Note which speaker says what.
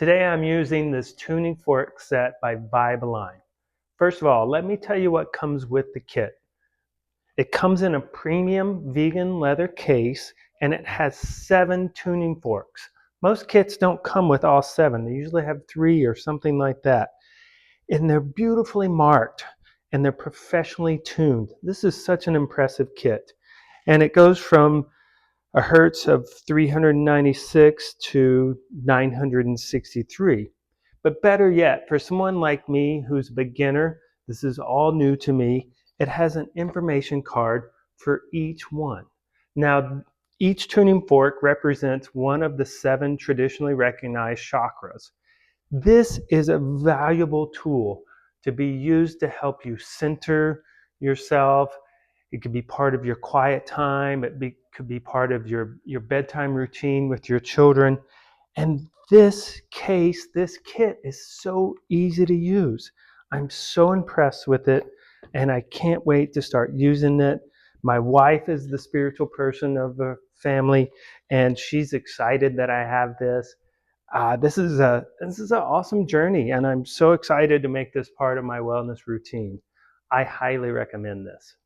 Speaker 1: Today I'm using this tuning fork set by VibeAlign. First of all, let me tell you what comes with the kit. It comes in a premium vegan leather case and it has 7 tuning forks. Most kits don't come with all 7. They usually have 3 or something like that. And they're beautifully marked and they're professionally tuned. This is such an impressive kit. And it goes from a hertz of 396 to 963. But better yet, for someone like me who's a beginner, this is all new to me, it has an information card for each one. Now, each tuning fork represents one of the 7 traditionally recognized chakras. This is a valuable tool to be used to help you center yourself. It could be part of your quiet time. Could be part of your bedtime routine with your children. And this kit is so easy to use. I'm so impressed with it, and I can't wait to start using it. My wife is the spiritual person of the family, and she's excited that I have this. This is an awesome journey, and I'm so excited to make this part of my wellness routine. I highly recommend this.